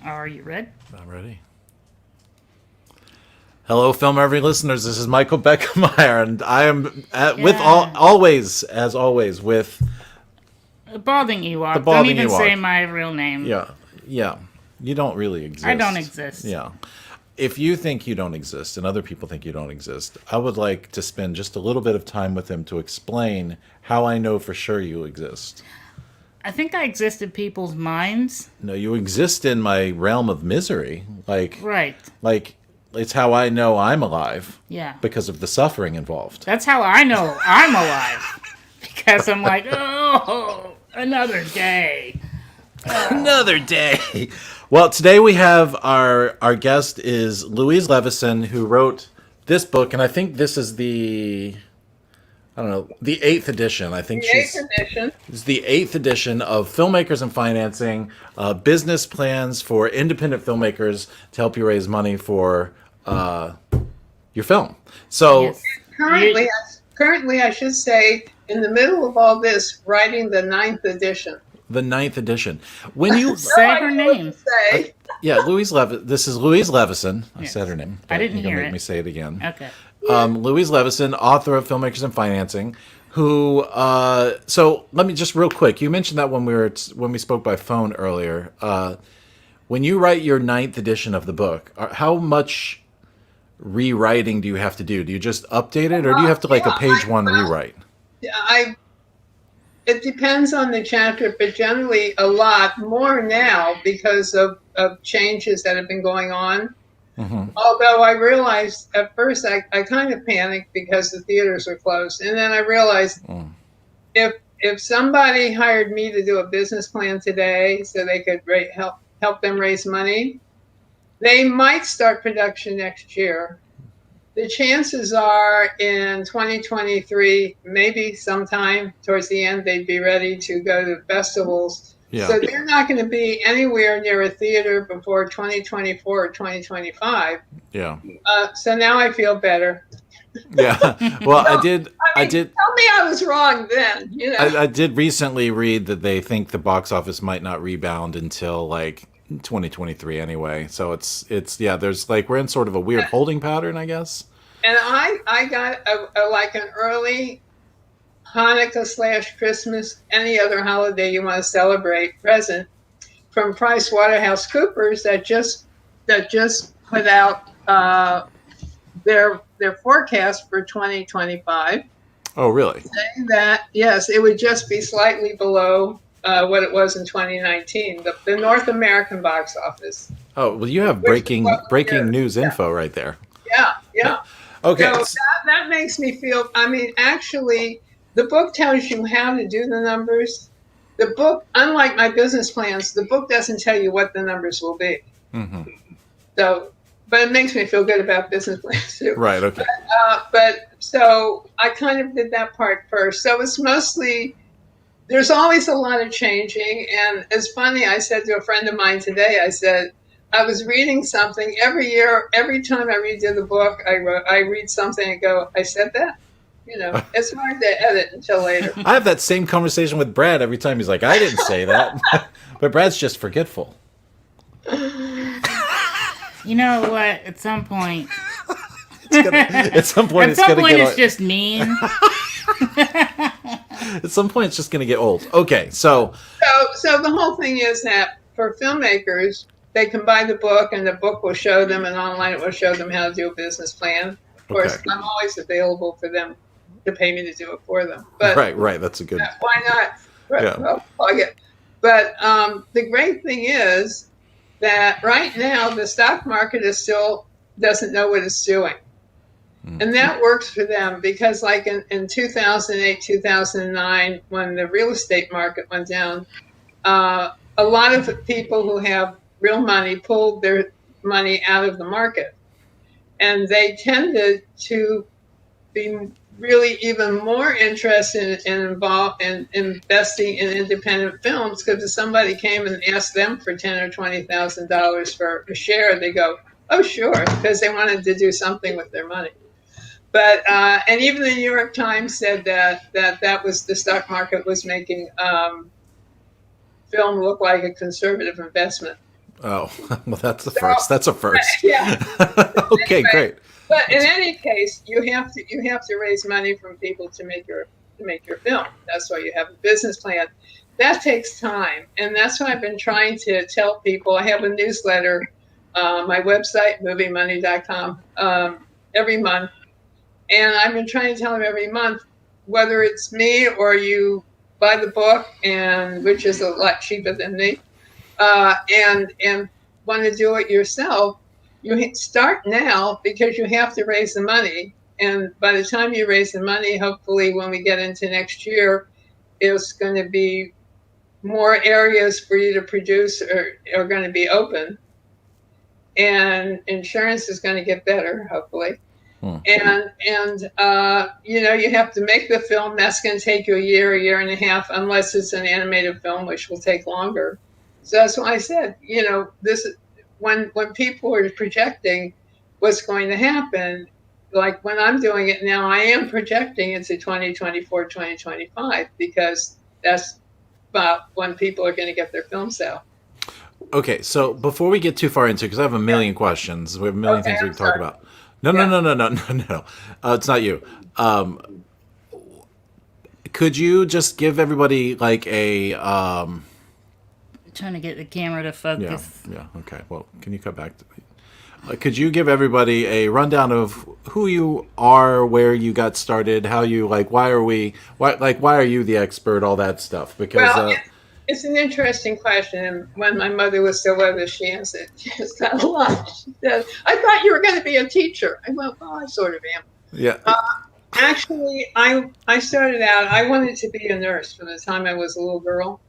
Are you ready? I'm ready. Hello, Film Reverie listeners. This is Michael Beckemeyer, and I am Yeah. as always, with A balding the Ewok. Don't balding even say Ewok. my real name. Yeah, yeah. You don't really I don't exist. exist. Yeah. If you think you don't exist and other people think you don't exist, I would like to spend just a little bit of time with him to explain how I know for sure you exist. I think I exist in people's minds. No, you exist in my realm of misery. Right. Like it's how I know I'm alive Yeah. because of the suffering involved. That's how I know I'm alive. Because I'm like, oh, another day. Another day. Well, today we have our guest is Louise Levison, who wrote this book, and I think this is the eighth edition. I think The eighth edition. it's the eighth edition of Filmmakers and Financing, business plans for independent filmmakers to help you raise money for your film. So Yes. Currently, I should say, in the middle of all this, writing the ninth edition. the ninth edition. When you Say No her idea what name. to say. yeah, This is Louise Levison. I Yes. said her name. I but didn't you're gonna hear make it. me say it again. Okay. Louise Levison, author of Filmmakers and Financing, who. So let me just real quick. You mentioned that when we spoke by phone earlier. When you write your ninth edition of the book, how much rewriting do you have to do? Do you just update it, or do you have to like a page one rewrite? It depends on the chapter, but generally a lot more now because of changes that have been going on. Mm-hmm. Although I realized at first I kind of panicked because the theaters were closed. And then I realized if somebody hired me to do a business plan today so they could help them raise money, they might start production next year. The chances are in 2023, maybe sometime towards the end, they'd be ready to go to festivals. Yeah. So they're not going to be anywhere near a theater before 2024 or 2025. Yeah. So now I feel better. Yeah. Well, No, I did. I did. Tell me I was wrong then. I did recently read that they think the box office might not rebound until like 2023 anyway. So it's yeah. There's like we're in sort of a weird holding pattern, I guess. And I got like an early Hanukkah / Christmas, any other holiday you want to celebrate present from PricewaterhouseCoopers that just put out their forecast for 2025. Oh, really? Saying that yes, it would just be slightly below what it was in 2019, the North American box office. Oh, well, you have Which is breaking news info right there. Yeah. Okay. So that makes me feel. I mean, actually, the book tells you how to do the numbers. The book, unlike my business plans, the book doesn't tell you what the numbers will be. Mm-hmm. So, but it makes me feel good about business plans too. Right. Okay. But so I kind of did that part first. So it's mostly. There's always a lot of changing, and it's funny. I said to a friend of mine today. I said. I was reading something every year. Every time I redo the book, I read something and go, I said that? It's hard to edit until later. I have that same conversation with Brad every time. He's like, I didn't say that. But Brad's just forgetful. You know what? At some point. At some point, It's just mean. At some point, it's just going to get old. Okay, so the whole thing is that for filmmakers, they can buy the book and the book will show them, and online it will show them how to do a business plan. Of course, Okay. I'm always available for them to pay me to do it for them. But right. That's a good. why not? Yeah. I'll plug it. But the great thing is that right now the stock market still doesn't know what it's doing. And that works for them because like in 2008, 2009, when the real estate market went down, a lot of people who have real money pulled their money out of the market. And they tended to be really even more interested and involved in investing in independent films because if somebody came and asked them for $10,000 or $20,000 for a share, they go, oh, sure, because they wanted to do something with their money. But and even the New York Times said that was the stock market was making film look like a conservative investment. Oh, well, that's the first. That's a first. Yeah. Okay, Anyway, great. but in any case, you have to raise money from people to make your film. That's why you have a business plan. That takes time, and that's why I've been trying to tell people. I have a newsletter, my website moviemoney.com, every month, and I've been trying to tell them every month, whether it's me or you buy the book, and which is a lot cheaper than me, and want to do it yourself. You start now because you have to raise the money. And by the time you raise the money, hopefully when we get into next year, it's going to be more areas for you to produce are going to be open. And insurance is going to get better, hopefully. And you have to make the film. That's going to take you a year and a half, unless it's an animated film, which will take longer. So that's why I said, this is when people are projecting what's going to happen, like when I'm doing it now, I am projecting into 2024, 2025, because that's about when people are going to get their films out. Okay, so before we get too far into it, because I have a million questions, we have a million things we can talk about. No. It's not you. Could you just give everybody like a Trying to get the camera to focus. Yeah. Okay. Well, can you cut back? Could you give everybody a rundown of who you are, where you got started, how you why are you the expert, all that stuff? Because it's an interesting question. And when my mother was still with us, she answered just a lot. She said, "I thought you were going to be a teacher." I went, "Well, I sort of am." Yeah. Actually, I started out. I wanted to be a nurse from the time I was a little girl.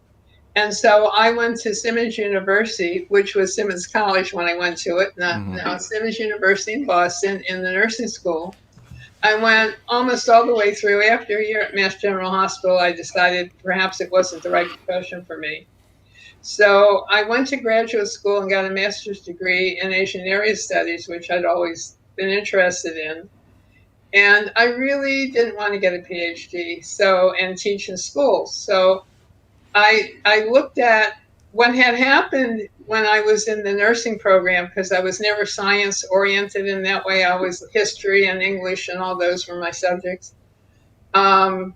And so I went to Simmons University, which was Simmons College when I went to it. Now Simmons University in Boston in the nursing school. I went almost all the way through. After a year at Mass General Hospital, I decided perhaps it wasn't the right profession for me. So I went to graduate school and got a master's degree in Asian Area Studies, which I'd always been interested in. And I really didn't want to get a PhD and teach in schools. So I looked at what had happened when I was in the nursing program, because I was never science oriented in that way. I was history and English, and all those were my subjects. I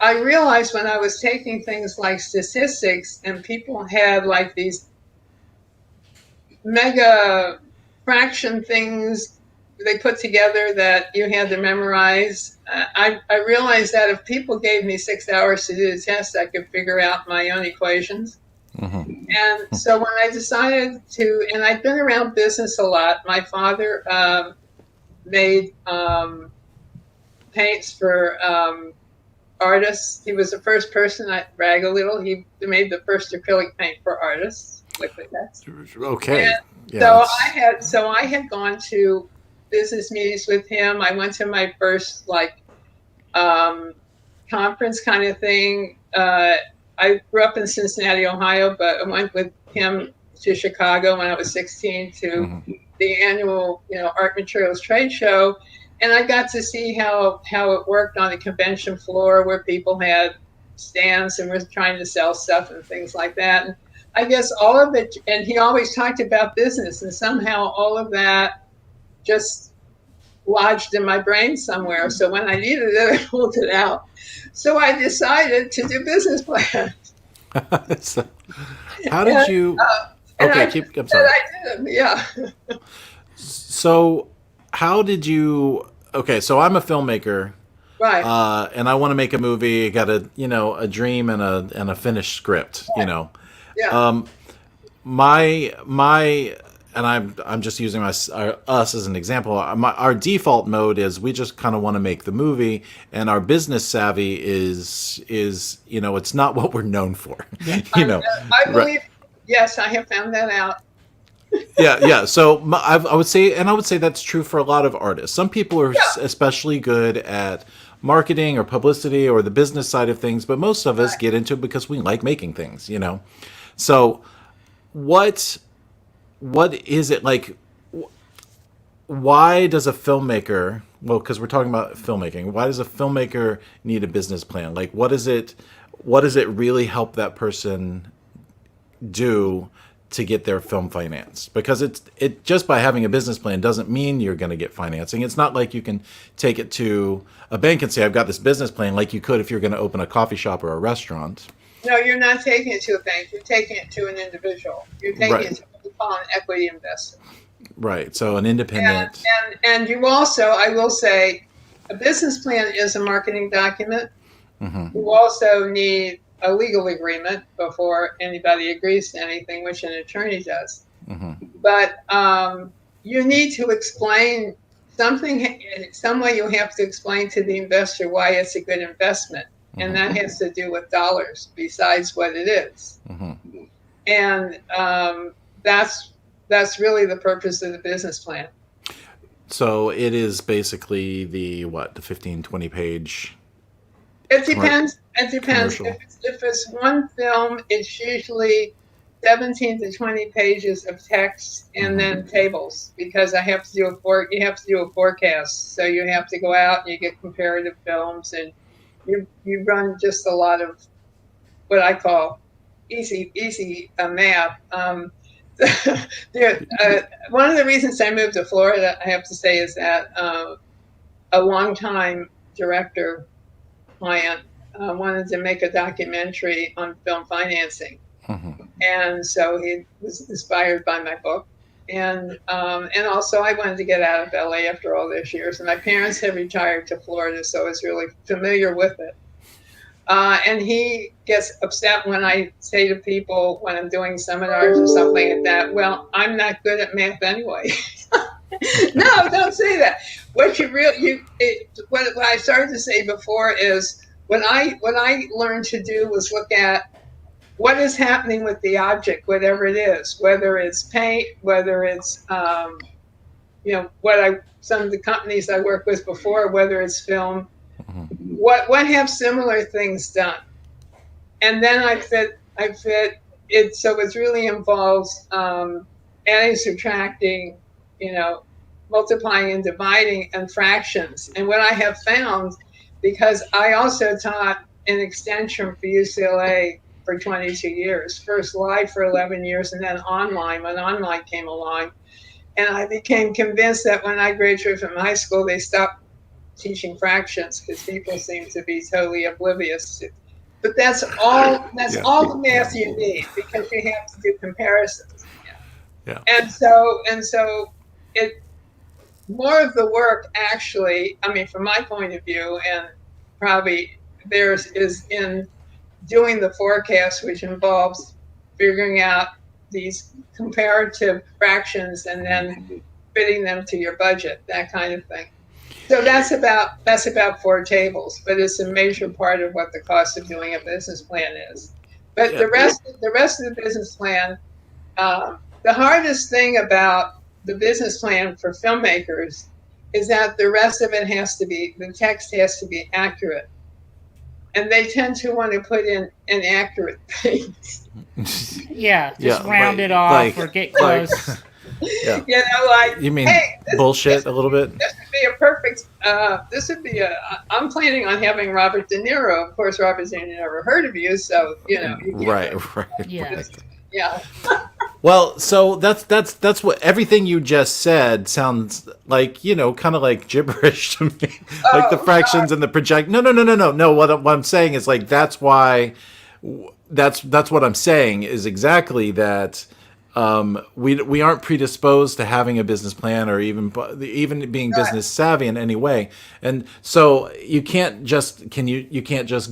realized when I was taking things like statistics, and people had like these mega fraction things they put together that you had to memorize. I realized that if people gave me 6 hours to do the test, I could figure out my own equations. And so when I decided and I'd been around business a lot. My father made paints for artists. He was the first person, I brag a little, he made the first acrylic paint for artists, liquid text. Okay. So I had gone to business meetings with him. I went to my first conference kind of thing. I grew up in Cincinnati, Ohio, but I went with him to Chicago when I was 16 to the annual, art materials trade show. And I got to see how it worked on the convention floor, where people had stands and were trying to sell stuff and things like that. And I guess all of it, and he always talked about business, and somehow all of that just lodged in my brain somewhere. So when I needed it, I pulled it out. So I decided to do business plans. So, how did you? Okay, I'm sorry. I did, yeah. So, how did you? Okay, so I'm a filmmaker, right? And I want to make a movie. I got a dream and a finished script. Right. Yeah. My and I'm just using us as an example. Our default mode is we just kind of want to make the movie, and our business savvy is it's not what we're known for. I believe, yes, I have found that out. Yeah. So I would say that's true for a lot of artists. Some people are especially good at marketing or publicity or the business side of things, but most of us get into it because we like making things. So what is it like? Why does a filmmaker? Well, because we're talking about filmmaking. Why does a filmmaker need a business plan? What does it really help that person do to get their film financed, because it just by having a business plan doesn't mean you're going to get financing. It's not like you can take it to a bank and say, I've got this business plan, like you could if you're going to open a coffee shop or a restaurant. No, you're not taking it to a bank. You're taking it to an individual. You're taking it to what we call an equity investor. Right. So an independent. And you also, I will say, a business plan is a marketing document. You also need a legal agreement before anybody agrees to anything, which an attorney does. But you need to explain something, some way you have to explain to the investor why it's a good investment. And that has to do with dollars besides what it is. And that's really the purpose of the business plan. So it is basically the 15, 20 page. It depends. It depends. If it's one film, it's usually 17 to 20 pages of text and then tables, because I have to do you have to do a forecast. So you have to go out and you get comparative films, and you run just a lot of what I call easy math. One of the reasons I moved to Florida, I have to say, is that a longtime director client wanted to make a documentary on film financing, and so he was inspired by my book, and also I wanted to get out of LA after all those years, and my parents had retired to Florida, so I was really familiar with it. And he gets upset when I say to people when I'm doing seminars or something like that, well, I'm not good at math anyway. No, don't say that. What I started to say before is what I learned to do was look at what is happening with the object, whatever it is, whether it's paint, whether it's some of the companies I worked with before, whether it's film. What have similar things done, and then I fit it, so it really involves adding, subtracting, multiplying and dividing, and fractions. And what I have found, because I also taught an extension for UCLA for 22 years, first live for 11 years, and then online when online came along, and I became convinced that when I graduated from high school, they stopped teaching fractions because people seem to be totally oblivious to. But that's all the math you need, because you have to do comparisons. And so it more of the work, actually, I mean, from my point of view, and probably theirs, is in doing the forecast, which involves figuring out these comparative fractions and then fitting them to your budget, that kind of thing. So that's about 4 tables, but it's a major part of what the cost of doing a business plan is. But the rest of the business plan, the hardest thing about the business plan for filmmakers is that the rest of it the text has to be accurate. And they tend to want to put in inaccurate things. Round it off or get close. You mean, hey, bullshit a little bit? This would be a perfect, I'm planning on having Robert De Niro. Of course, Robert De Niro never heard of you, so, you Right. Yeah. Well, so that's what everything you just said sounds like, kind of like gibberish to me. Like the fractions and the project. No. What I'm saying is, like, that's why, that's what I'm saying is exactly that. We aren't predisposed to having a business plan or even being business savvy in any way, and so you can't just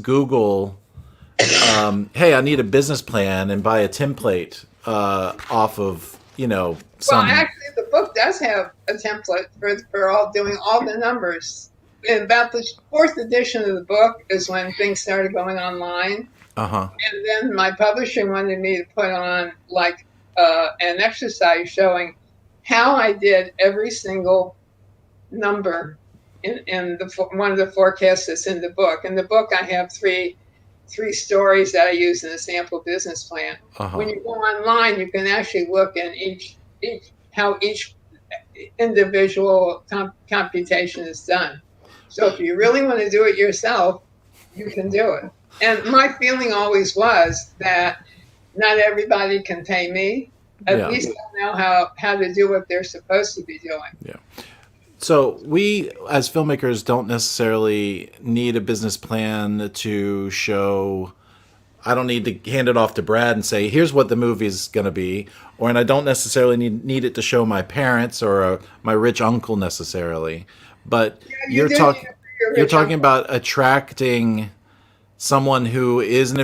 Google, hey, I need a business plan, and buy a template off of some. Well, actually, the book does have a template for doing all the numbers. And about the 4th edition of the book is when things started going online, and then my publisher wanted me to put on an exercise showing how I did every single number in one of the forecasts that's in the book. In the book, I have three stories that I use in a sample business plan. When you go online, you can actually look in how each individual computation is done. So if you really want to do it yourself, you can do it. And my feeling always was that not everybody can pay me, at least they'll know how to do what they're supposed to be doing. Yeah. So we, as filmmakers, don't necessarily need a business plan to show. I don't need to hand it off to Brad and say, here's what the movie is going to be. And I don't necessarily need it to show my parents or my rich uncle necessarily. But you're talking about attracting someone who is an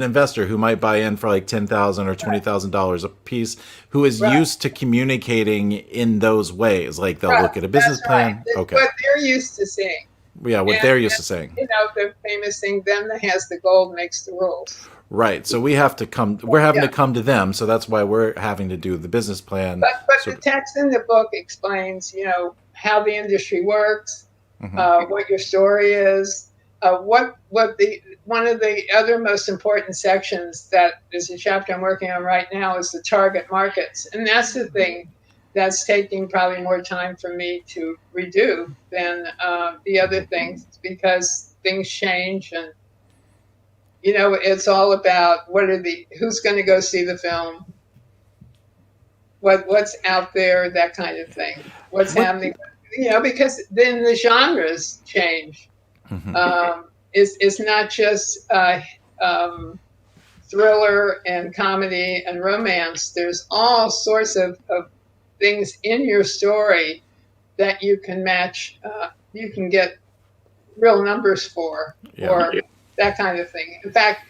investor who might buy in for like $10,000 or $20,000 a piece, who is used to communicating in those ways. Like they'll look at a business plan. Okay. What they're used to seeing. Yeah, they're used to saying. You know, the famous thing, them that has the gold makes the rules. Right. So we have to come, we're having to come to them. So that's why we're having to do the business plan. But the text in the book explains, you know, how the industry works, what your story is, one of the other most important sections that is a chapter I'm working on right now is the target markets. And that's the thing that's taking probably more time for me to redo than the other things, because things change, and you know, it's all about who's going to go see the film, what's out there, that kind of thing, what's happening, you know, because then the genres change. It's not just thriller and comedy and romance. There's all sorts of things in your story that you can match, you can get real numbers for, or that kind of thing. In fact,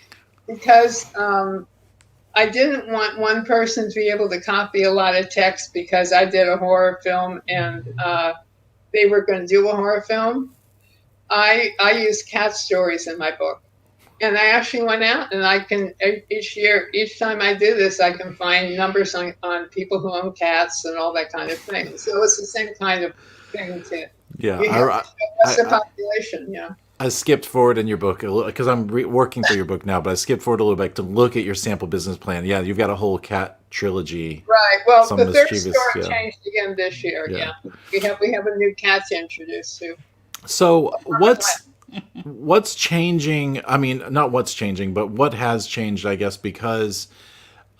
because I didn't want one person to be able to copy a lot of text, because I did a horror film and they were going to do a horror film. I used cat stories in my book. And I actually went out and I can, each time I do this, I can find numbers on people who own cats and all that kind of thing. So it's the same kind of thing too. Yeah. What's the population? Yeah. I skipped forward in your book because I'm working through your book now, but I skipped forward a little bit to look at your sample business plan. Yeah. You've got a whole cat trilogy. Right. Well, the third story changed again this year. Yeah. We have a new cat to introduce too. So what's changing? I mean, not what's changing, but what has changed, I guess, because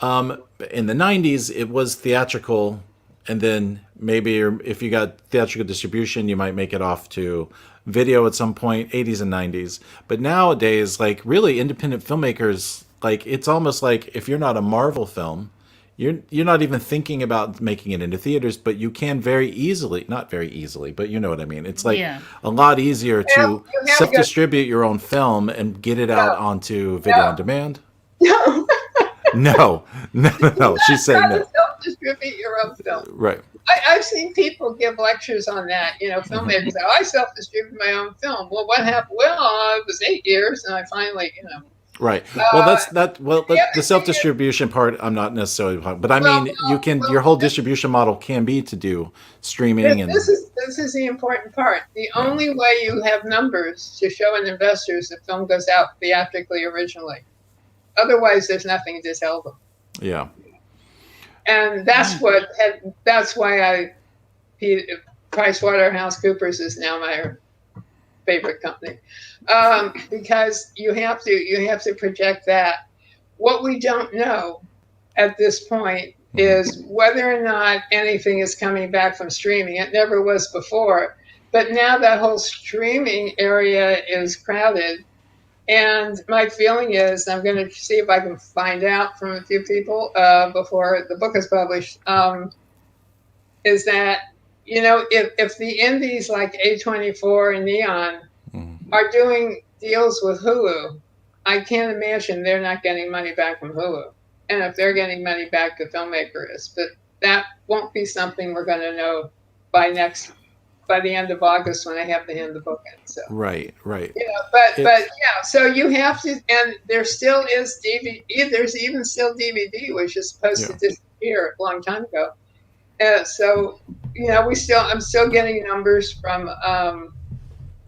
in the 90s, it was theatrical. And then maybe if you got theatrical distribution, you might make it off to video at some point, 80s and 90s. But nowadays, like really independent filmmakers, like it's almost like if you're not a Marvel film, you're not even thinking about making it into theaters, but you can very easily, not very easily, but you know what I mean. It's like a lot easier to self-distribute your own film and get it out onto video on demand. No. She's saying no. Self-distribute your own film. Right. I've seen people give lectures on that. You know, filmmakers say, I self-distribute my own film. Well, what happened? Well, it was 8 years, and I finally, you know. Right. Well, the self-distribution part, I'm not necessarily, but I mean, your whole distribution model can be to do streaming. This is the important part. The only way you have numbers to show an investor is the film goes out theatrically originally. Otherwise, there's nothing to tell them. Yeah. And that's why PricewaterhouseCoopers is now my favorite company, because you have to project that. What we don't know at this point is whether or not anything is coming back from streaming. It never was before, but now that whole streaming area is crowded. And my feeling is, I'm going to see if I can find out from a few people before the book is published, is that, you know, if the indies like A24 and Neon are doing deals with Hulu, I can't imagine they're not getting money back from Hulu. And if they're getting money back, the filmmaker is. But that won't be something we're going to know by the end of August when I have to hand the book in. So. Right. You know, but yeah, so you have to, and there still is DVD. There's even still DVD, which is supposed to disappear a long time ago. So, you know, I'm still getting numbers from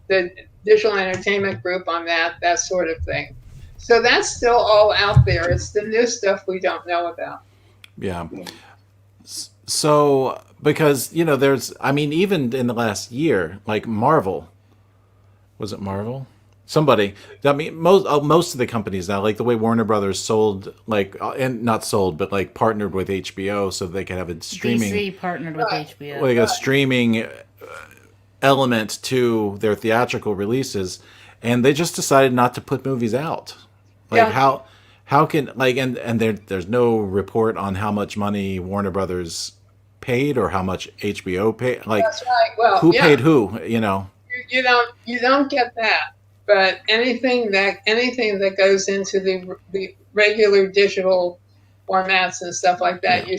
the Digital Entertainment Group on that sort of thing. So that's still all out there. It's the new stuff we don't know about. Yeah. So, because, you know, even in the last year, like Marvel, was it Marvel? Somebody. I mean, most of the companies now, like the way Warner Brothers sold, like, and not sold, but like partnered with HBO so they could have a streaming, DC partnered with HBO. like a streaming element to their theatrical releases, and they just decided not to put movies out. Like Yeah. how can like and there's no report on how much money Warner Brothers paid or how much HBO paid. Like That's right. Well, who yeah. paid who? You know. You don't get that. But anything that goes into the regular digital formats and stuff like that, Yeah.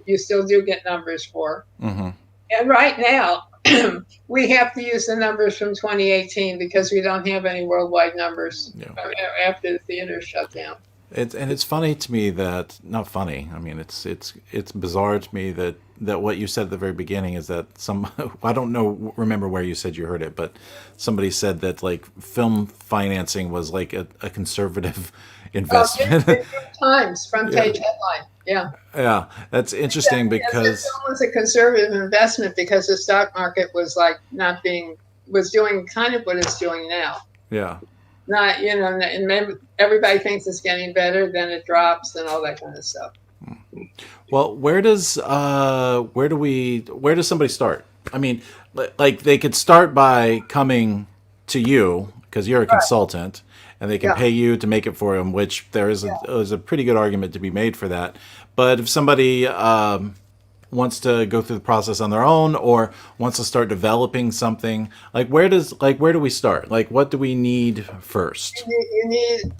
you still do get numbers for. Hmm. And right now, we have to use the numbers from 2018 because we don't have any worldwide numbers Yeah. after the theaters shut down. It's funny to me that not funny. I mean, it's bizarre to me that what you said at the very beginning is that I don't know remember where you said you heard it, but somebody said that like film financing was like a conservative investment. New York Times front Yeah. page headline. Yeah. Yeah, that's interesting Yes, because film was a conservative investment because the stock market was doing kind of what it's doing now. yeah. Not, and everybody thinks it's getting better, then it drops and all that kind of stuff. Well, where does somebody start? I mean, like they could start by coming to you because you're a consultant, and they can Yeah. pay you to make it for them. Which there's a pretty good argument to be made for that. But if somebody wants to go through the process on their own or wants to start developing something, like where do we start? Like what do we need first? You need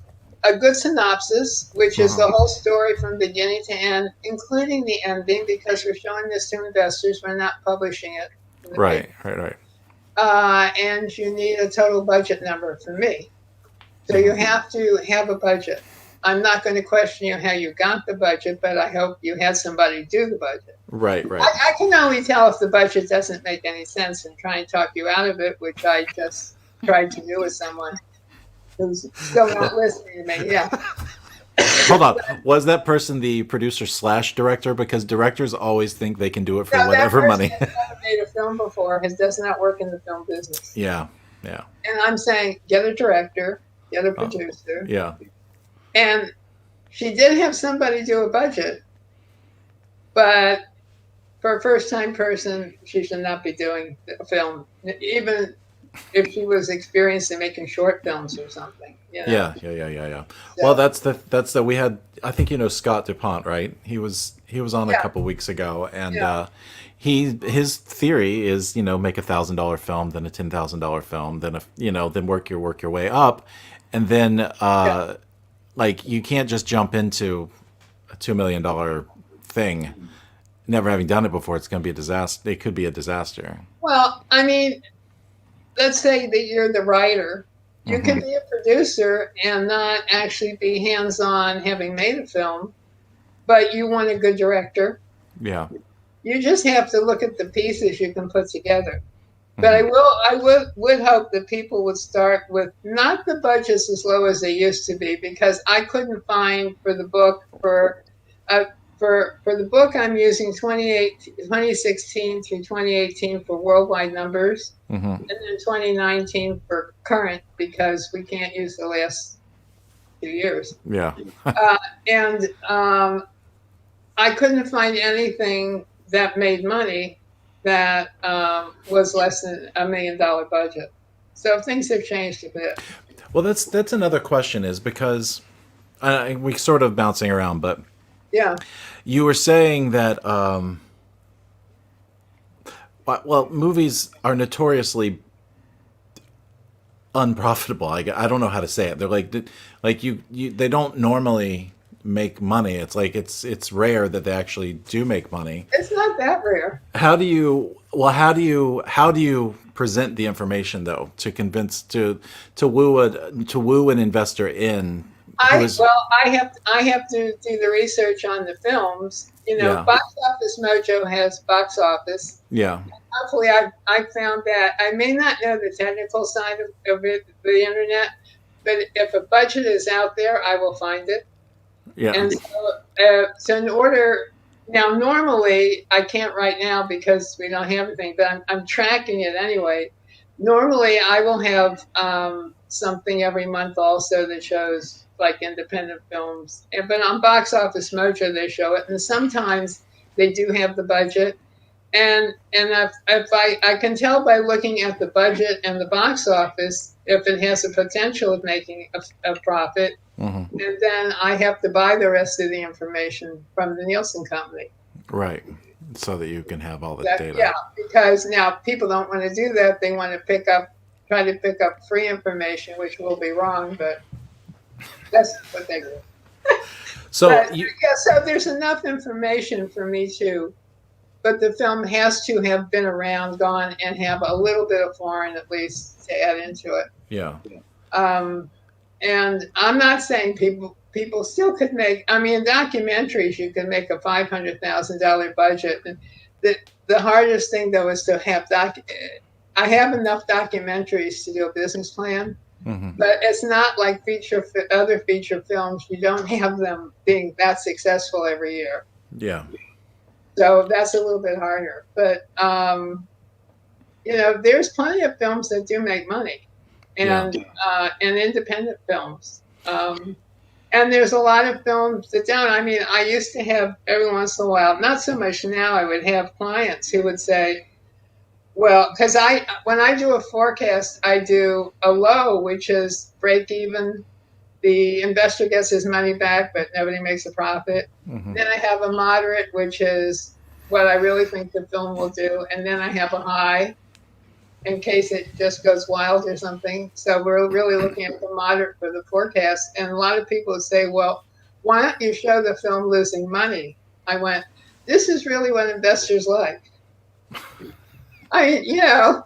a good synopsis, which is the whole story from beginning to end, including the ending, because we're showing this to investors. We're not publishing it. in the Right. And you need a total budget number for me. So you have to have a budget. I'm not going to question you how you got the budget, but I hope you had somebody do the budget. Right. I can only tell if the budget doesn't make any sense and try and talk you out of it, which I just tried to do with someone who's still not listening to me. Yeah. Hold on. Was that person the producer / director? Because directors always think they can do it for No, whatever that money. person has never made a film before, does not work in the film business. Yeah. And I'm saying, get a director, get a producer. Yeah. And she did have somebody do a budget, but for a first-time person, she should not be doing a film, even if she was experienced in making short films or something. Yeah. So, Well, that's the we had. I think you know Scott DuPont, right? He was on a Yeah. couple weeks ago, and Yeah. his theory is make $1,000 film, then a $10,000 film, then then work your way up, and then like you can't just jump into a $2 million thing, never having done it before. It's going to be a disaster. It could be a disaster. Well, I mean, let's say that you're the writer. You can be a producer and not actually be hands-on having made a film, but you want a good director. Yeah. You just have to look at the pieces you can put together. But I would hope that people would start with not the budgets as low as they used to be, because I couldn't find for the book for the book I'm using 2016 through 2018 for worldwide numbers, and then 2019 for current because we can't use the last 2 years. Yeah. And I couldn't find anything that made money that was less than $1 million budget. So things have changed a bit. Well, that's another question, is because we sort of bouncing around, but Yeah. you were saying that movies are notoriously unprofitable. I don't know how to say it. They're like you they don't normally make money. It's like it's rare that they actually do make money. It's not that rare. How do you present the information though to convince to woo an investor in? I have to do the research on the films. Yeah. Box Office Mojo has box office. Yeah. Hopefully, I found that. I may not know the technical side of it, the internet, but if a budget is out there, I will find it. Yeah. And so in order, now normally I can't right now because we don't have anything, but I'm tracking it anyway. normally I will have something every month also that shows like independent films. But on Box Office Mojo they show it, and sometimes they do have the budget. And if I can tell by looking at the budget and the box office if it has a potential of making a profit, Mm-hmm. and then I have to buy the rest of the information from the Nielsen company. Right. So that you can have all the data. Yeah, because now people don't want to do that. They want to try to pick up free information, which will be wrong, but that's what they do. So So there's enough information for me to, but the film has to have been around, gone, and have a little bit of foreign at least to add into it. yeah. And I'm not saying people still could make. I mean, in documentaries you can make a $500,000 budget. And the hardest thing though is to have I have enough documentaries to do a business plan, Mm-hmm. but it's not like other feature films. You don't have them being that successful every year. Yeah. So that's a little bit harder. But there's plenty of films that do make money, and independent films. And there's a lot of films that don't. I mean, I used to have every once in a while, not so much now, I would have clients who would say, well, because when I do a forecast, I do a low, which is break even. The investor gets his money back, but nobody makes a profit. Mm-hmm. Then I have a moderate, which is what I really think the film will do. And then I have a high in case it just goes wild or something. So we're really looking at the moderate for the forecast. And a lot of people would say, well, why don't you show the film losing money? I went, this is really what investors like. No.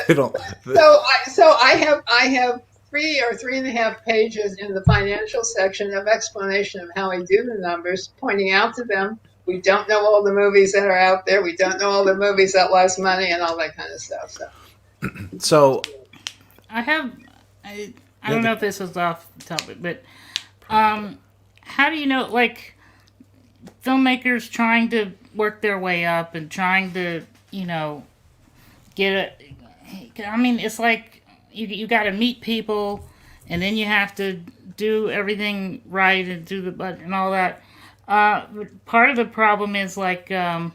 They don't. So I have 3 or 3.5 pages in the financial section of explanation of how I do the numbers, pointing out to them we don't know all the movies that are out there. We don't know all the movies that lost money and all that kind of stuff. So I don't know if this is off topic, but how do you know, like, filmmakers trying to work their way up and trying to, get a... I mean, it's like you got to meet people, and then you have to do everything right and do the budget and all that. Part of the problem is like, sort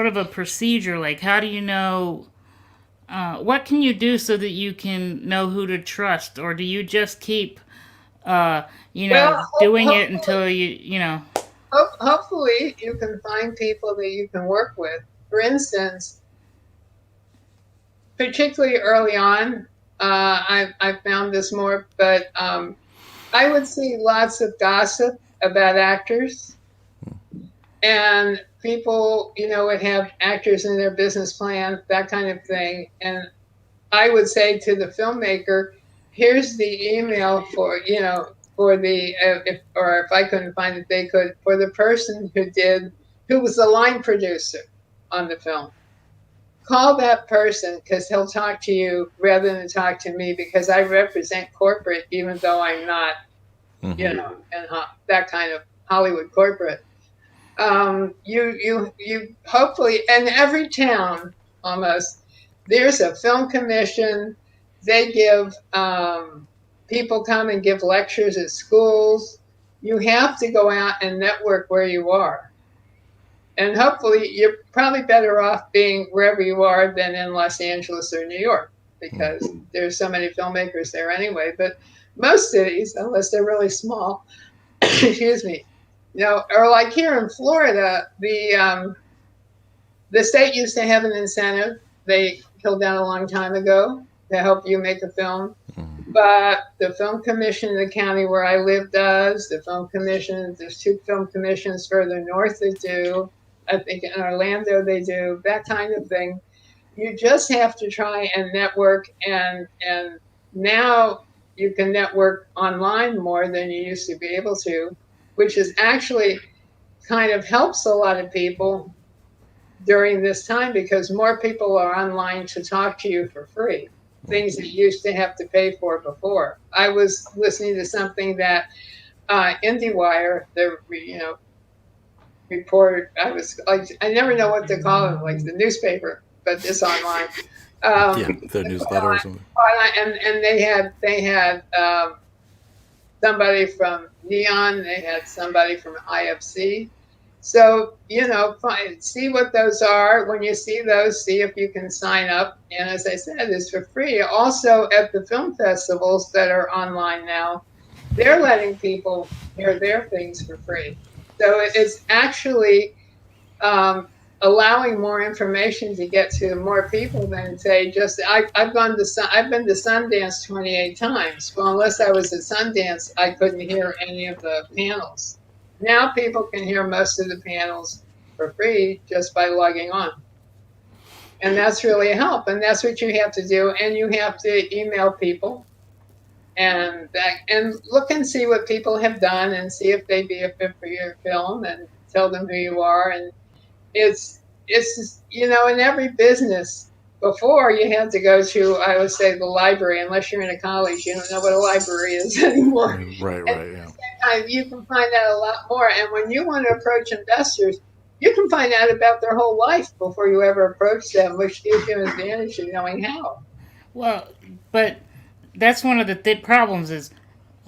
of a procedure. Like, how do you know? What can you do so that you can know who to trust, or do you just keep, doing it until you? Hopefully, you can find people that you can work with. For instance, particularly early on, I found this more, but I would see lots of gossip about actors, and people, would have actors in their business plan, that kind of thing. And I would say to the filmmaker, here's the email for the, if I couldn't find it, they could, for the person who was the line producer on the film. Call that person, because he'll talk to you rather than talk to me, because I represent corporate, even though I'm not, and that kind of Hollywood corporate. You hopefully, in every town almost, there's a film commission. They give, people come and give lectures at schools. You have to go out and network where you are. And hopefully you're probably better off being wherever you are than in Los Angeles or New York, because there's so many filmmakers there anyway. But most cities, unless they're really small, excuse me, or like here in Florida, the state used to have an incentive they killed down a long time ago to help you make a film. But the film commission in the county where I live does, the film commission, there's 2 film commissions further north that do, I think in Orlando they do, that kind of thing. You just have to try and network, and now you can network online more than you used to be able to, which is actually kind of helps a lot of people during this time, because more people are online to talk to you for free, things that you used to have to pay for before. I was listening to something that IndieWire, the reporter, I was like, I never know what to call it, like the newspaper, but it's online. Yeah, the newsletter or something. And they had somebody from Neon, they had somebody from IFC. So, see what those are. When you see those, see if you can sign up. And as I said, it's for free. Also, at the film festivals that are online now, they're letting people hear their things for free. So it's actually allowing more information to get to more people than say I've been to Sundance 28 times. Well, unless I was at Sundance, I couldn't hear any of the panels. Now people can hear most of the panels for free just by logging on. And that's really a help. And that's what you have to do. And you have to email people and look and see what people have done and see if they'd be a fit for your film and tell them who you are. And it's in every business before you had to go to, I would say, the library. Unless you're in a college, you don't know what a library is anymore. Right, yeah. You can find out a lot more. And when you want to approach investors, you can find out about their whole life before you ever approach them, which gives you an advantage of knowing how. Well, but that's one of the problems is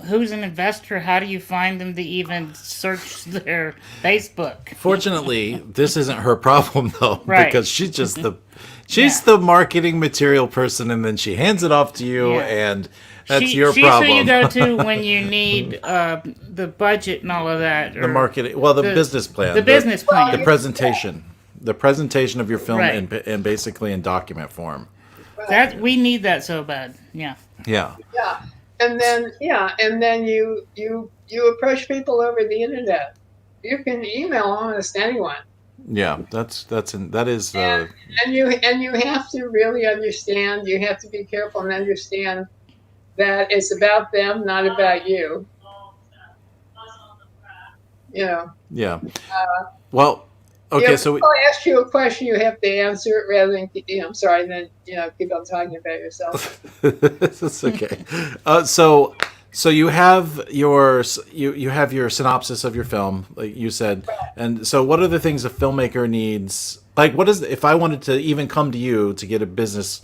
who's an investor? How do you find them to even search their Facebook? Fortunately, this isn't her problem though, Right. because she's just the marketing material person, and then she hands it off to you, and that's your problem. She's who you go to when you need the budget and all of that. The marketing, the business plan, the business plan, the presentation of your film, and basically in document form. That we need that so bad. Yeah. And then you approach people over the internet. You can email almost anyone. Yeah, that is. And you have to really understand. You have to be careful and understand that it's about them, not about you. Yeah. Well. Okay, so I'll ask you a question. You have to answer it rather than I'm sorry. Then keep on talking about yourself. That's okay. So you have your synopsis of your film, like you said, and so what are the things a filmmaker needs? Like, what is if I wanted to even come to you to get a business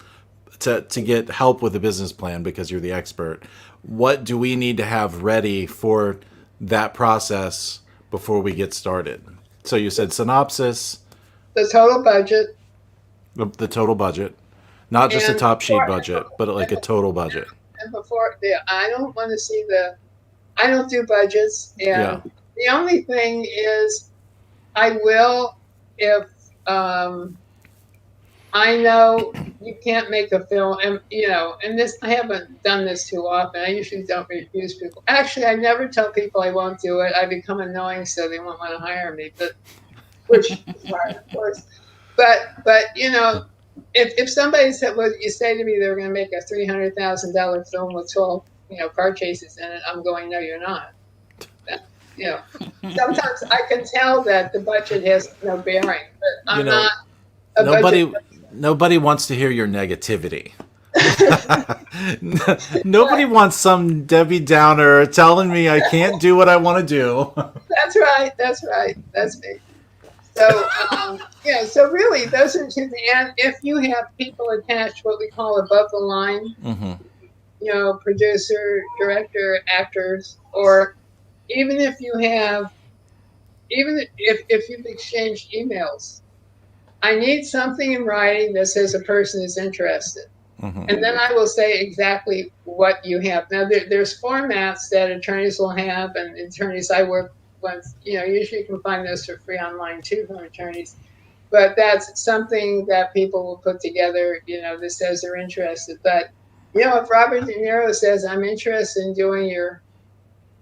to get help with a business plan because you're the expert? What do we need to have ready for that process before we get started? So you said synopsis. The total budget. The total budget. Not just a top sheet budget, but like a total budget. And before, I don't want to see I don't do budgets. And the only thing is, I will if I know you can't make a film, and this I haven't done this too often. I usually don't refuse people. Actually, I never tell people I won't do it. I become annoying, so they won't want to hire me. But which is hard, of course. But if somebody said, well, you say to me they're going to make a $300,000 film with 12 car chases in it, I'm going, no, you're not. Sometimes I can tell that the budget has no bearing, but I'm not. Nobody wants to hear your negativity. Nobody wants some Debbie Downer telling me I can't do what I want to do. That's right. That's me. So, so really, those are two things. And if you have people attached, what we call above the line, producer, director, actors, or even if you've exchanged emails, I need something in writing that says a person is interested. Mm-hmm. And then I will say exactly what you have. Now, there's formats that attorneys will have, and attorneys I work with, usually you can find those for free online too from attorneys. But that's something that people will put together, that says they're interested. But, if Robert De Niro says, I'm interested in doing your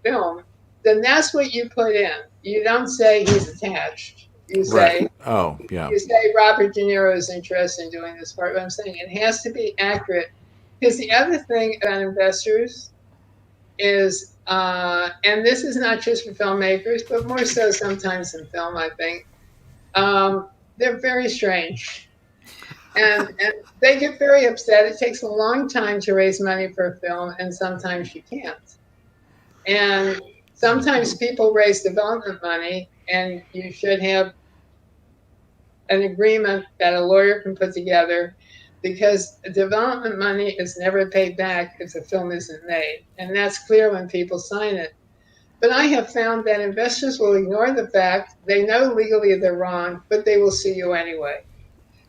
film, then that's what you put in. You don't say he's attached. You say, You say Robert De Niro is interested in doing this part. But I'm saying it has to be accurate. Because the other thing about investors is, and this is not just for filmmakers, but more so sometimes in film, I think, they're very strange. And they get very upset. It takes a long time to raise money for a film, and sometimes you can't. And sometimes people raise development money, and you should have an agreement that a lawyer can put together, because development money is never paid back if the film isn't made. And that's clear when people sign it. But I have found that investors will ignore the fact they know legally they're wrong, but they will sue you anyway.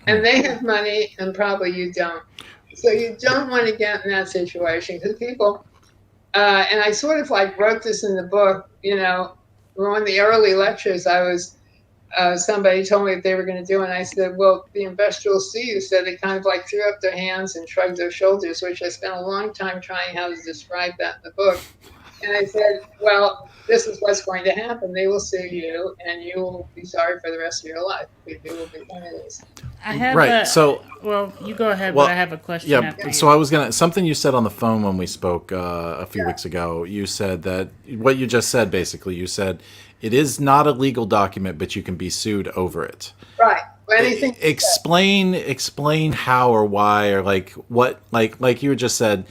And they have money, and probably you don't. So you don't want to get in that situation, because people, and I sort of like wrote this in the book, one of the early lectures somebody told me what they were going to do, and I said, well, the investor will sue you. So they kind of like threw up their hands and shrugged their shoulders, which I spent a long time trying how to describe that in the book. And I said, well, this is what's going to happen. They will sue you, and you will be sorry for the rest of your life. You will be penniless. I have Right. well, you go ahead, Well, but I have a question yeah. after you. So I was something you said on the phone when we spoke a few weeks ago. You said that what you just said, basically, you said it is not a legal document, but you can be sued over it. Right. Anything. Explain how or why, or like what, like you just said.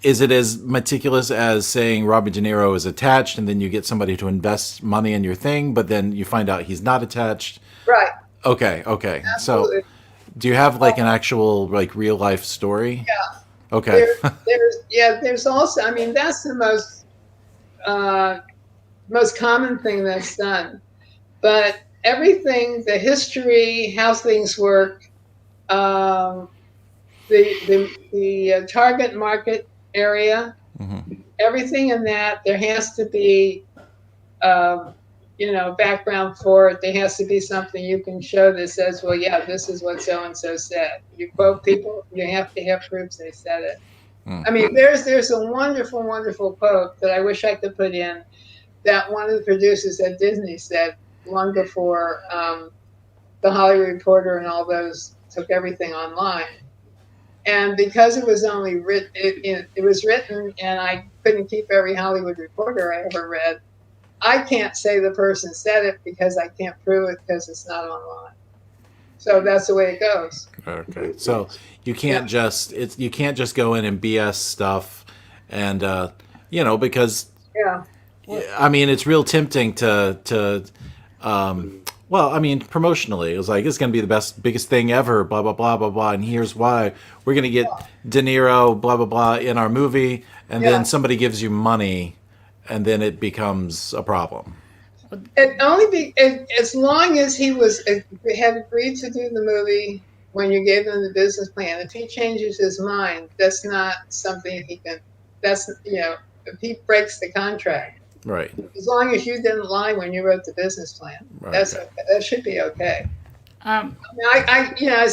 Is it as meticulous as saying Robert De Niro is attached, and then you get somebody to invest money in your thing, but then you find out he's not attached? Right. Okay. Absolutely. So, do you have like an actual like real life story? Yeah. Okay. There's also. I mean, that's the most common thing that's done. But everything, the history, how things work, the target market area, everything in that, there has to be, background for it. There has to be something you can show that says, well, yeah, this is what so-and-so said. You quote people, you have to have proofs they said it. I mean, there's a wonderful, wonderful quote that I wish I could put in that one of the producers at Disney said long before the Hollywood Reporter and all those took everything online. And because it was only written, it was written, and I couldn't keep every Hollywood Reporter I ever read. I can't say the person said it because I can't prove it because it's not online. So that's the way it goes. Okay. So you can't just go in and BS stuff, and because I mean, it's real tempting to well, I mean, promotionally, it was like, it's going to be the biggest thing ever, blah, blah, blah, blah, blah. And here's why. We're going to get De Niro, blah, blah, blah, in our movie. And then somebody gives you money, and then it becomes a problem. As long as he had agreed to do the movie when you gave him the business plan. If he changes his mind, that's not something he can, if he breaks the contract. Right. As long as you didn't lie when you wrote the business plan, that's okay. That should be okay. As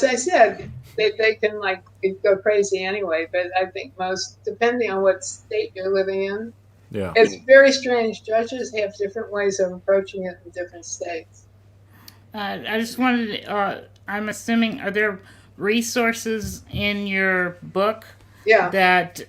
I said, they can like go crazy anyway. But I think depending on what state you're living in, it's very strange. Judges have different ways of approaching it in different states. I just wanted to, I'm assuming, are there resources in your book that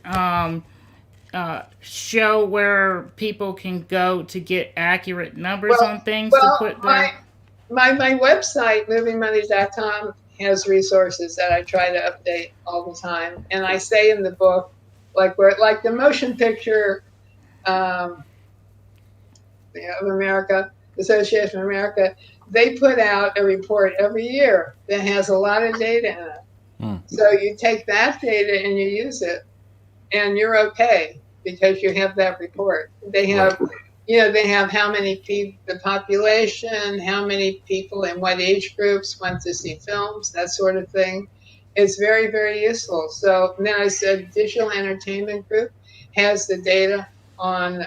show where people can go to get accurate numbers on things to put there? My website, movingmoney.com, has resources that I try to update all the time. And I say in the book, like the Motion Picture of America, Association of America, they put out a report every year that has a lot of data in it. So you take that data and you use it, and you're okay because you have that report. They have, they have how many people, the population, how many people in what age groups went to see films, that sort of thing. It's very, very useful. So then I said, Digital Entertainment Group has the data on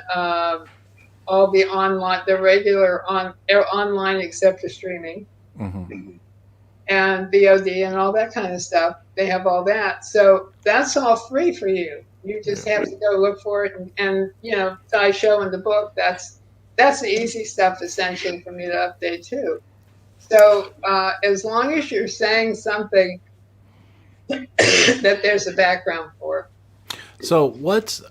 all the online, the regular online except for streaming, and VOD and all that kind of stuff. They have all that. So that's all free for you. You just have to go look for it, and I show in the book that's the easy stuff essentially for me to update too. So as long as you're saying something that there's a background for. So what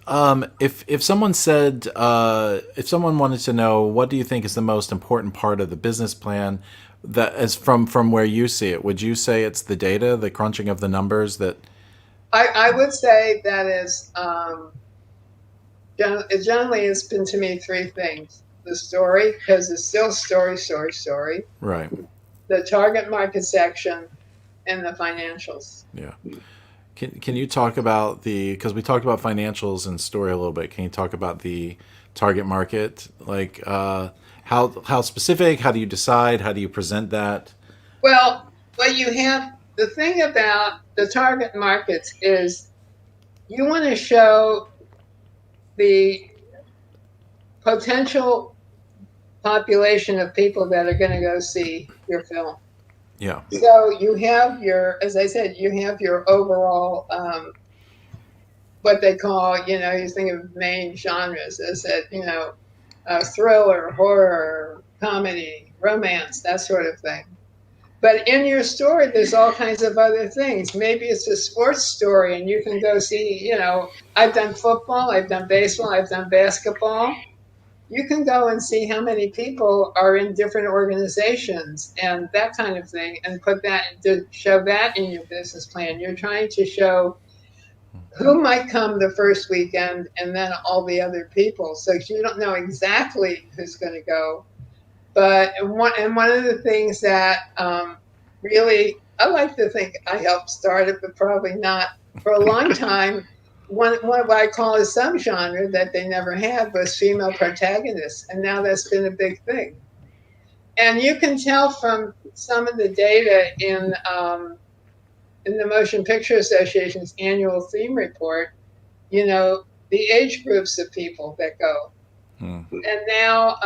if someone said if someone wanted to know, what do you think is the most important part of the business plan, that is from where you see it? Would you say it's the data, the crunching of the numbers? That I would say that is generally it's been to me three things: the story, because it's still story, right, the target market section, and the financials. Yeah. Can you talk about because we talked about financials and story a little bit. Can you talk about the target market? Like how specific? How do you decide? How do you present that? Well, the thing about the target markets is you want to show the potential population of people that are going to go see your film. Yeah. So you have as I said, you have your overall, what they call, you think of main genres, as that, thriller, horror, comedy, romance, that sort of thing. But in your story, there's all kinds of other things. Maybe it's a sports story and you can go see, I've done football, I've done baseball, I've done basketball. You can go and see how many people are in different organizations and that kind of thing, and show that in your business plan. You're trying to show who might come the first weekend and then all the other people. So you don't know exactly who's going to go. But one of the things that really, I like to think I helped start it, but probably not. For a long time, one of what I call a subgenre that they never had was female protagonists, and now that's been a big thing. And you can tell from some of the data in the Motion Picture Association's annual theme report, the age groups of people that go. And now,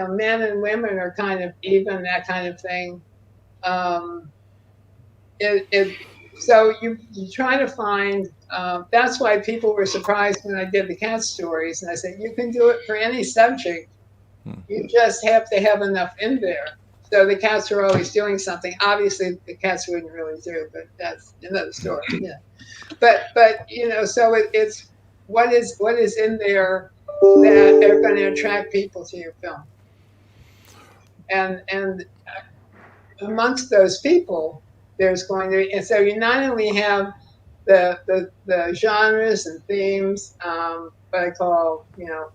men and women are kind of even, that kind of thing. So you try to find, that's why people were surprised when I did the cat stories. And I said, you can do it for any subject. You just have to have enough in there. So the cats are always doing something. Obviously, the cats wouldn't really do, but that's another story. Yeah. But so it's what is in there that are going to attract people to your film. And amongst those people, there's going to be, and so you not only have the genres and themes, what I call,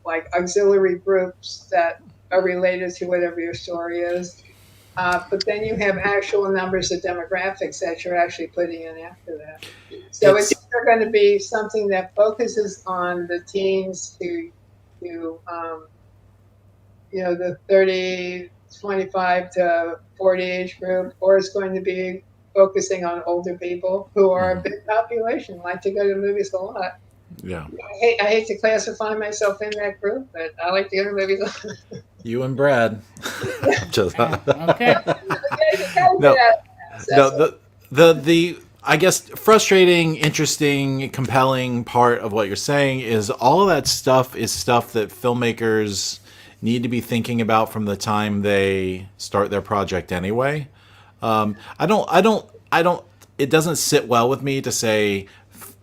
like auxiliary groups that are related to whatever your story is, but then you have actual numbers of demographics that you're actually putting in after that. So it's going to be something that focuses on the teens to the 25 to 40 age group, or it's going to be focusing on older people who are a big population, like to go to the movies a lot. Yeah. I hate to classify myself in that group, but I like to go to movies a lot. You and Brad. Okay. The I guess frustrating, interesting, compelling part of what you're saying is all of that stuff is stuff that filmmakers need to be thinking about from the time they start their project anyway. I don't, it doesn't sit well with me to say,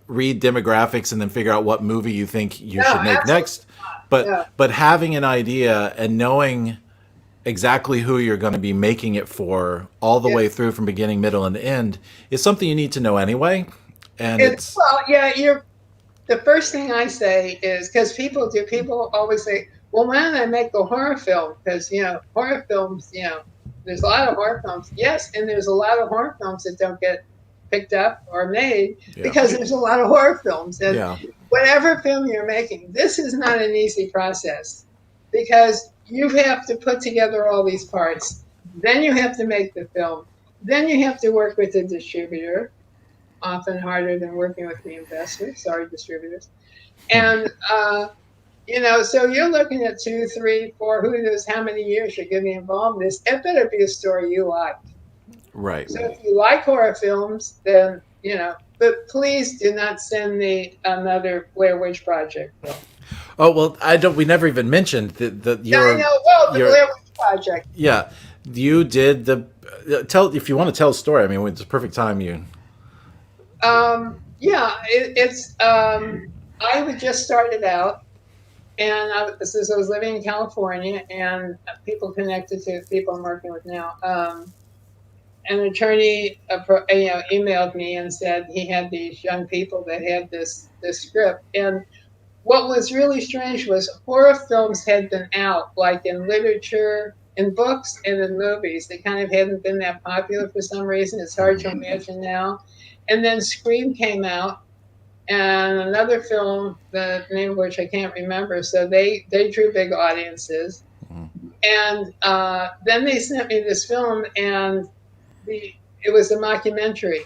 read demographics and then figure out what movie you think you should make next. But having an idea and knowing exactly who you're going to be making it for all the way through from beginning, middle, and end is something you need to know anyway. And the first thing I say is, because people always say, well, why don't I make a horror film? Because, horror films, there's a lot of horror films. Yes, and there's a lot of horror films that don't get picked up or made because there's a lot of horror films. And whatever film you're making, this is not an easy process because you have to put together all these parts. Then you have to make the film. Then you have to work with the distributor, often harder than working with the investor. Sorry, distributors. And, so you're looking at 2, 3, 4, who knows how many years you're getting involved in this. It better be a story you like. Right. So if you like horror films, then, but please do not send me another Blair Witch Project film. Oh, well, we never even mentioned that the Blair Witch Project. Yeah. You did if you want to tell a story, I mean, it's a perfect time I would just started out. And I was living in California, and people connected to people I'm working with now. An attorney, emailed me and said he had these young people that had this script. And what was really strange was horror films had been out, like in literature in books and in movies. They kind of hadn't been that popular for some reason. It's hard to imagine now. And then Scream came out, and another film, the name of which I can't remember. So they drew big audiences. And then they sent me this film, and it was a mockumentary,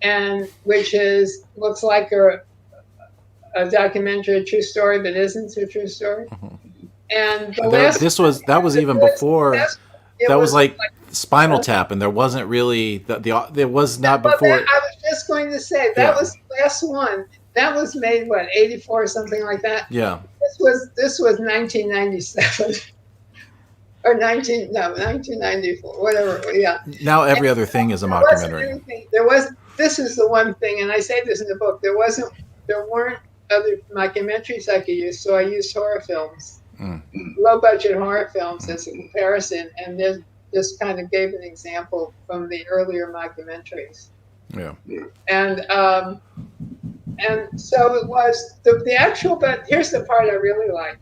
and which looks like a documentary, a true story, but isn't a true story. And that was even before. That was like Spinal Tap, and there wasn't really there was not before. I was just going to say that was the last one. That was made 84 or something like that. Yeah. This was 1997 or 1994, whatever. Yeah. Now every other thing is a mockumentary. This is the one thing, and I say this in the book. There weren't other documentaries I could use, so I used horror films, low budget horror films as a comparison, and this kind of gave an example from the earlier documentaries. Yeah. And so it was the actual, but here's the part I really like.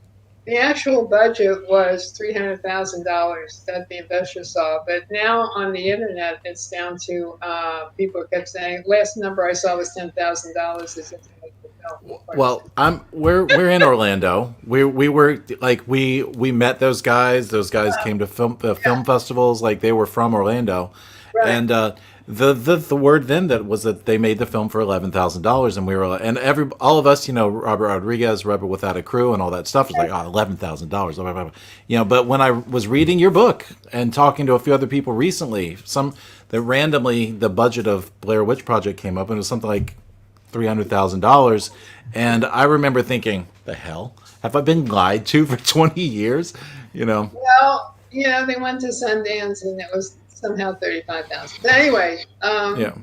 The actual budget was $300,000 that the investor saw, but now on the internet it's down to people kept saying last number I saw was $10,000. Is it? Well, we're in Orlando. We were like we met those guys. Those guys came to film festivals. Like they were from Orlando, right. And the word then that was that they made the film for $11,000, and we were all of us, Robert Rodriguez, Rebel Without a Crew, and all that stuff was like $11,000, But when I was reading your book and talking to a few other people recently, randomly the budget of Blair Witch Project came up, and it was something like $300,000, and I remember thinking, the hell have I been lied to for 20 years? Well, they went to Sundance, and it was somehow 35,000. But anyway,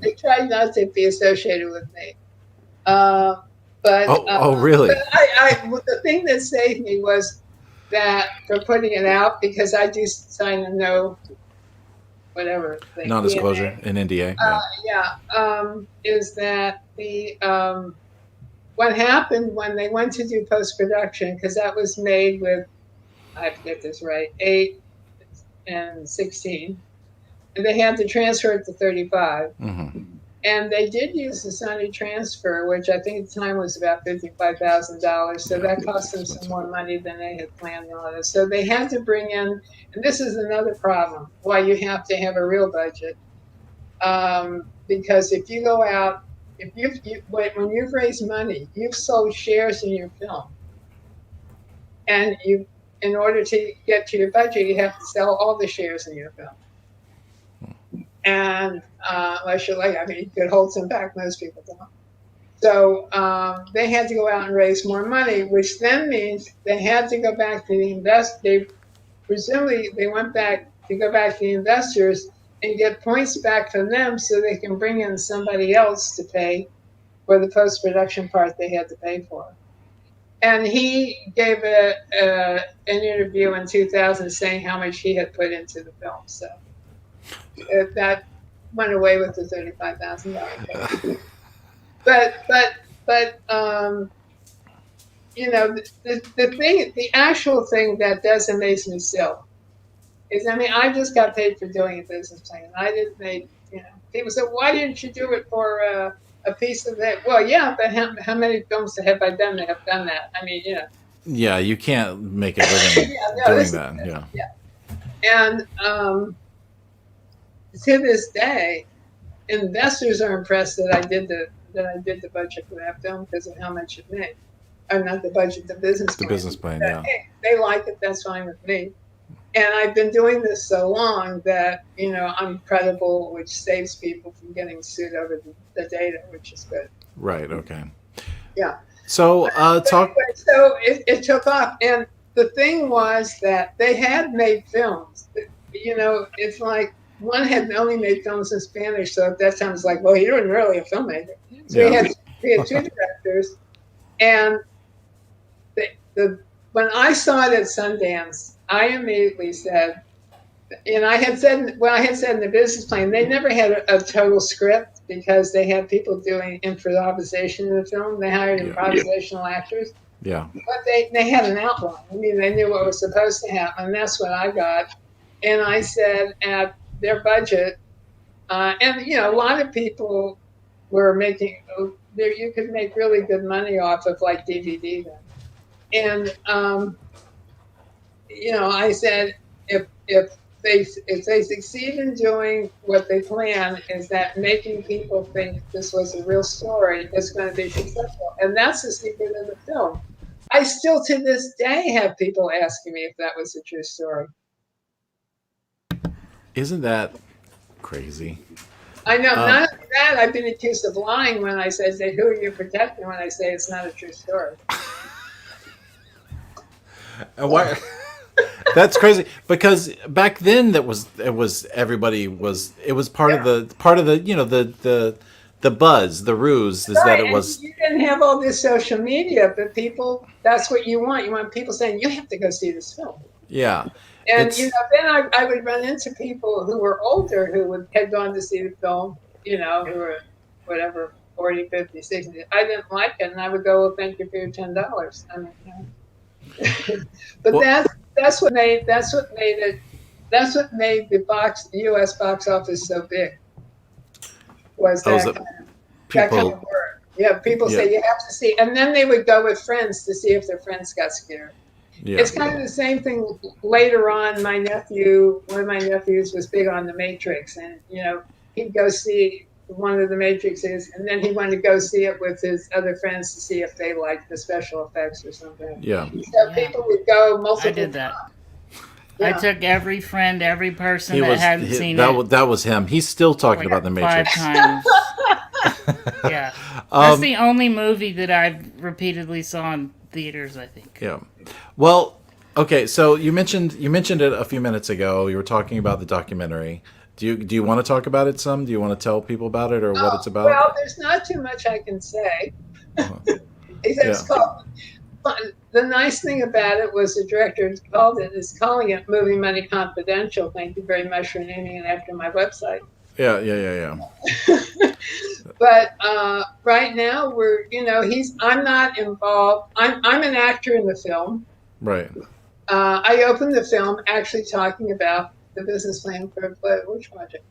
they tried not to be associated with me. Really? But the thing that saved me was that for putting it out, because I do sign a non-disclosure in NDA. Is that what happened when they went to do post-production, because that was made with, I have to get this right, 8 and 16, and they had to transfer it to 35. And they did use the Sony transfer, which I think at the time was about $55,000. So that cost them some more money than they had planned on it. So they had to bring in, and this is another problem, why you have to have a real budget. Because if you go out, when you've raised money, you've sold shares in your film. And in order to get to your budget, you have to sell all the shares in your film. And unless you you could hold some back, most people don't. So they had to go out and raise more money, which then means they had to go back to the investors. Presumably, they went back to go back to the investors and get points back from them so they can bring in somebody else to pay for the post-production part they had to pay for. And he gave an interview in 2000 saying how much he had put into the film. So that went away with the $35,000. But the actual thing that does amaze me still is, I just got paid for doing a business plan. I didn't make, people said, why didn't you do it for a piece of it? Well, yeah, but how many films have I done that have done that? Yeah, you can't make a living doing that. Yeah. And to this day, investors are impressed that I did the budget for that film because of how much it made. Or not the budget, the business plan. The business plan, yeah. Hey, they like it, that's fine with me. And I've been doing this so long that, I'm credible, which saves people from getting sued over the data, which is good. Right, okay. Yeah. So, So it took off. And the thing was that they had made films. It's like one had only made films in Spanish, so at that time it's like, well, he wasn't really a filmmaker. So we had two directors. And when I saw it at Sundance, I immediately said, and I had said in the business plan, they never had a total script because they had people doing improvisation in the film. They hired improvisational actors. Yeah. But they had an outline. They knew what was supposed to happen. And that's what I got. and I said at their budget, and a lot of people were making there. You could make really good money off of like DVD then, and I said if they succeed in doing what they plan, is that making people think this was a real story, it's going to be successful, and that's the secret of the film. I still to this day have people asking me if that was a true story. Isn't that crazy? I know. Not only that, I've been accused of lying when I say, "Who are you protecting?" When I say it's not a true story. And why? That's crazy, because back then it was everybody was, it was part of the the buzz, the ruse is that it was. You didn't have all this social media, but people, that's what you want. You want people saying, "You have to go see this film." Yeah. And then I would run into people who were older who had gone to see the film, who were whatever 40, 50, 60. I didn't like it, and I would go, "Well, thank you for your $10." I mean, but well, that's what made the U.S. box office so big. Was that kind of word? Yeah, people say you have to see, and then they would go with friends to see if their friends got scared. Yeah. It's kind of the same thing later on. One of my nephews was big on The Matrix, and he'd go see one of the Matrixes, and then he wanted to go see it with his other friends to see if they liked the special effects or something. Yeah. So people would go multiple. I did that. Yeah. I took every friend, every person that hadn't seen it. That was him. He's still talking about The Matrix. 5 times. Yeah. That's the only movie that I've repeatedly saw in theaters, I think. Yeah. Well, okay, so you mentioned it a few minutes ago. You were talking about the documentary. Do you want to talk about it some? Do you want to tell people about it or what it's about? Well, there's not too much I can say. It's called, the nice thing about it was the director is calling it Movie Money Confidential. Thank you very much for naming it after my website. Yeah. But right now I'm not involved. I'm an actor in the film. Right. I opened the film actually talking about the business plan for a Blair Witch Project.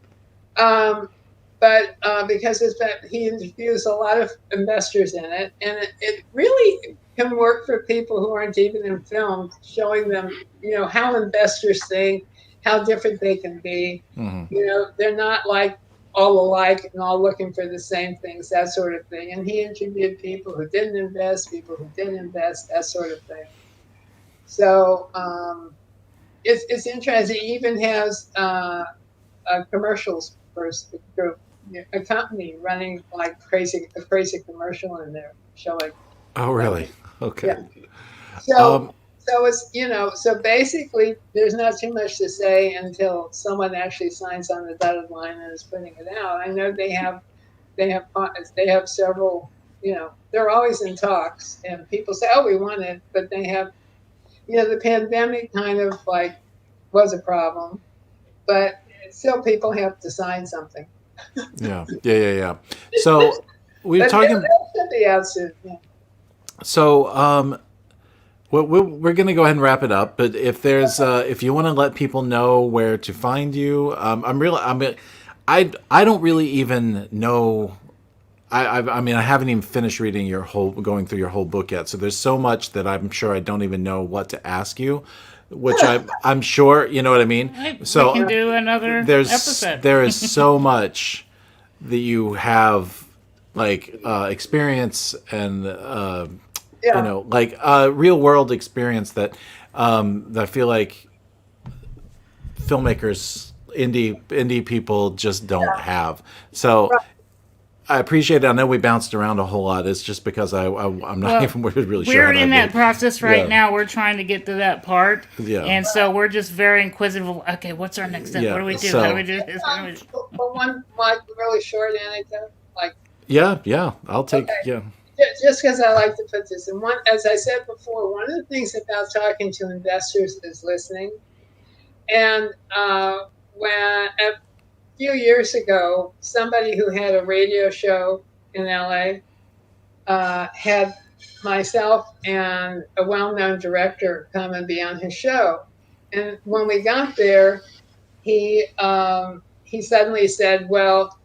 But because he interviews a lot of investors in it, and it really can work for people who aren't even in film, showing them, how investors think, how different they can be. Mm-hmm. They're not like all alike and all looking for the same things, that sort of thing. And he interviewed people who didn't invest, people who did invest, that sort of thing. So it's interesting. He even has commercials for a company running like a crazy commercial in there showing. Oh, really? Okay. Yeah. So it's so basically there's not too much to say until someone actually signs on the dotted line and is putting it out. I know they have several. They're always in talks, and people say, "Oh, we want it," but they have. The pandemic kind of like was a problem, but still people have to sign something. Yeah. So we're talking. Should be out soon. Yeah. So we're going to go ahead and wrap it up. But if there's if you want to let people know where to find you, I don't really even know. I mean, I haven't even finished reading going through your whole book yet. So there's so much that I'm sure I don't even know what to ask you, which I'm sure, you know what I mean? So we can do another episode. There is so much that you have, like, experience and, real world experience that I feel like filmmakers, indie people just don't have. So I appreciate it. I know we bounced around a whole lot. It's just because I'm not even really sure. We're in that process right now. We're trying to get to that part. Yeah. And so we're just very inquisitive. Okay, what's our next step? Yeah. What do we do? How do we do this? One really short anecdote. Yeah. I'll take, Just because I like to put this in one, as I said before, one of the things about talking to investors is listening. And when a few years ago, somebody who had a radio show in LA had myself and a well-known director come and be on his show. And when we got there, he suddenly said, "Well,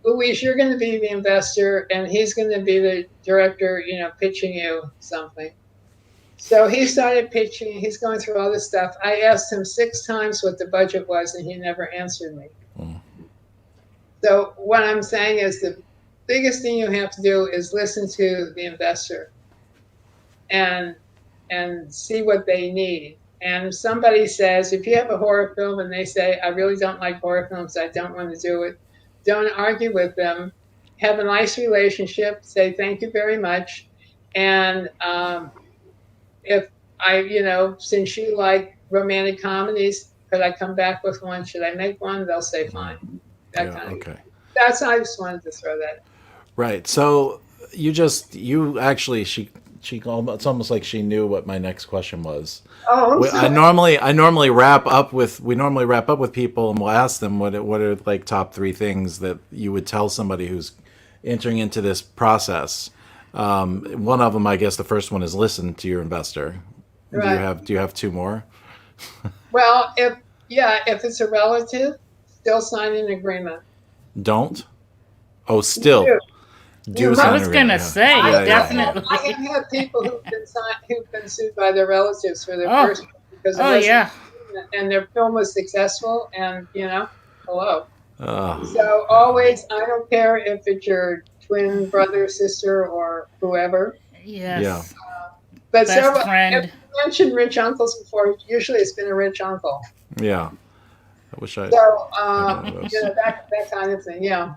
Louise, you're going to be the investor, and he's going to be the director, pitching you something." So he started pitching. He's going through all this stuff. I asked him 6 times what the budget was, and he never answered me. So what I'm saying is the biggest thing you have to do is listen to the investor and see what they need. And if somebody says, if you have a horror film and they say, "I really don't like horror films, I don't want to do it," don't argue with them. Have a nice relationship. Say thank you very much. And if since you like romantic comedies, could I come back with one? Should I make one? They'll say fine. Okay. That's, I just wanted to throw that. Right. So you actually, it's almost like she knew what my next question was. Oh, I normally wrap up with people, and we'll ask them what are like top 3 things that you would tell somebody who's entering into this process. One of them, I guess, the first one is listen to your investor. Right. Do you have 2 more? Well, if it's a relative, still sign an agreement. Don't. Oh, still. Do I was gonna say, definitely. I have had people who've been sued by their relatives for their first film because and their film was successful, and hello. So always, I don't care if it's your twin brother, sister, or whoever. Yes. Yeah. But best friend. If you mentioned rich uncles before, usually it's been a rich uncle. Yeah. I wish I. So that kind of thing, yeah.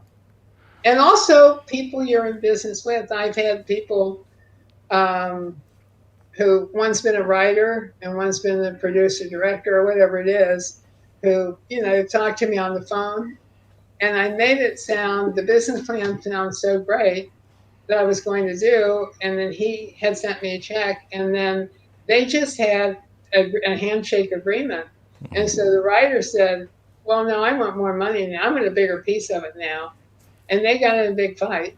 And also people you're in business with. I've had people who one's been a writer and one's been the producer, director, or whatever it is, who talked to me on the phone, and I made it sound, the business plan sounds so great that I was going to do, and then he had sent me a check, and then they just had a handshake agreement. And so the writer said, "Well, no, I want more money now. I want a bigger piece of it now." And they got in a big fight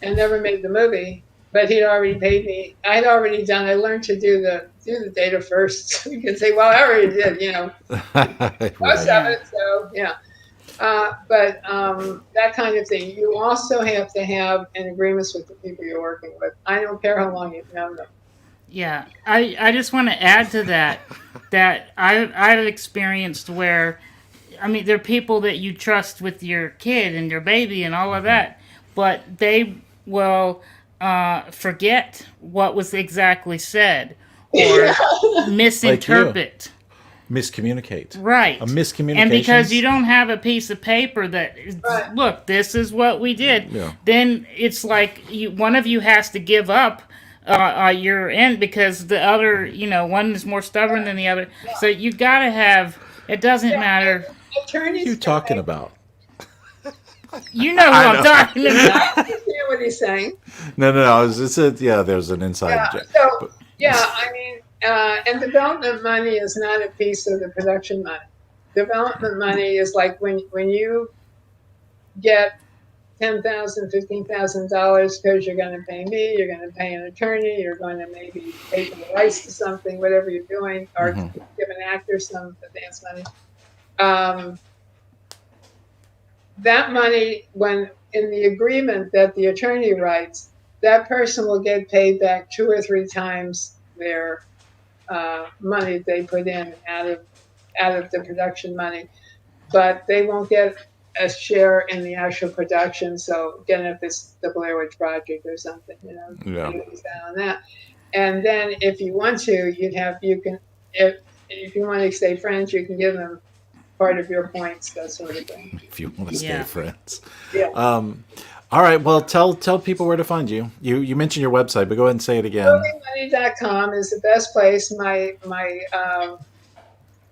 and never made the movie. But he'd already paid me. I learned to do the data first. You can say, "Well, I already did," most of it. So yeah. But that kind of thing. You also have to have an agreement with the people you're working with. I don't care how long you've known them. Yeah, I just want to add to that I've experienced where, there are people that you trust with your kid and your baby and all of that, but they will forget what was exactly said or misinterpret. Miscommunicate. Right. A miscommunication. And because you don't have a piece of paper that, look, this is what we did, then it's like one of you has to give up your end because the other, one is more stubborn than the other. So you got to have, it doesn't matter. What are you talking about? You know who I'm talking about. I understand what he's saying. No. There's an inside joke. So, and development money is not a piece of the production money. Development money is like when you get $10,000, $15,000 because you're going to pay me, you're going to pay an attorney, you're going to maybe pay for the rights to something, whatever you're doing, or give an actor some advance money. That money, when in the agreement that the attorney writes, that person will get paid back 2 or 3 times their money they put in out of the production money, but they won't get a share in the actual production. So again, if it's the Blair Witch Project or something, you lose out on that. And then if you want to, if you want to stay friends, you can give them part of your points, that sort of thing. If you want to stay friends. Yeah. All right. Well, tell people where to find you. You mentioned your website, but go ahead and say it again. Moviemoney.com is the best place. My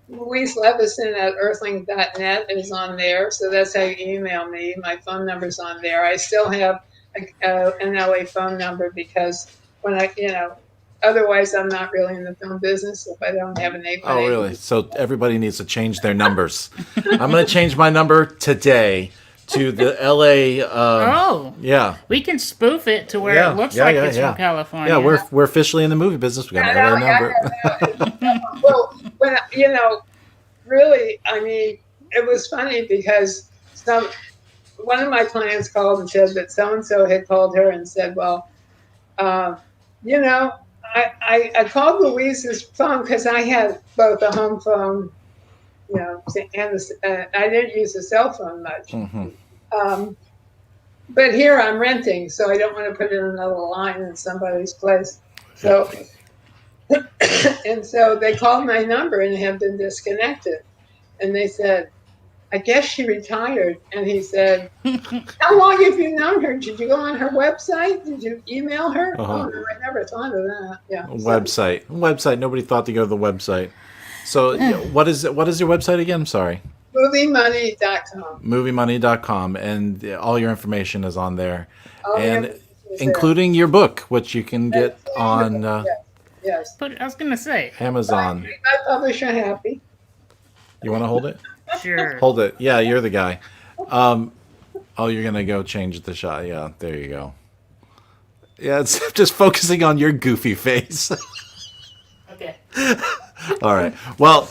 Louise Levison at earthling.net is on there, so that's how you email me. My phone number's on there. I still have an LA phone number because when otherwise I'm not really in the film business if I don't have a name. Oh, really? So everybody needs to change their numbers. I'm going to change my number today to the LA. Yeah. We can spoof it to where it looks like it's from California. Yeah, we're officially in the movie business. We got an LA number. Well, when really, I mean, it was funny because one of my clients called and said that so and so had called her and said, "Well, you know, I called Louise's phone because I had both a home phone, you know, and I didn't use a cell phone much. But here I'm renting, so I don't want to put in another line in somebody's place. So, and so they called my number and have been disconnected. And they said, I guess she retired. And he said, how long have you known her? Did you go on her website? Did you email her? Oh, no, I never thought of that. Yeah. Website. Nobody thought to go to the website. So what is your website again? I'm sorry. Moviemoney.com. Moviemoney.com, and all your information is on there, and including your book, which you can get on yes. But I was gonna say Amazon. Make my publisher happy. You want to hold it? Sure. Hold it. Yeah, you're the guy. Oh, you're gonna go change the shot. Yeah, there you go. Yeah, it's just focusing on your goofy face. Okay. All right. Well,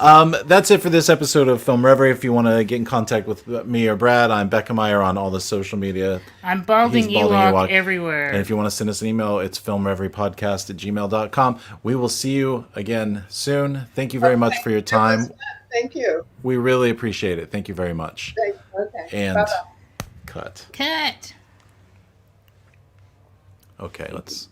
that's it for this episode of Film Reverie. If you want to get in contact with me or Brad, I'm Becca Meyer on all the social media. I'm Balding Ewok everywhere. And if you want to send us an email, it's filmreverypodcast@gmail.com. We will see you again soon. Thank you very much for your time. Thank you. We really appreciate it. Thank you very much. Okay. And Bye-bye. cut. Cut. Okay, let's...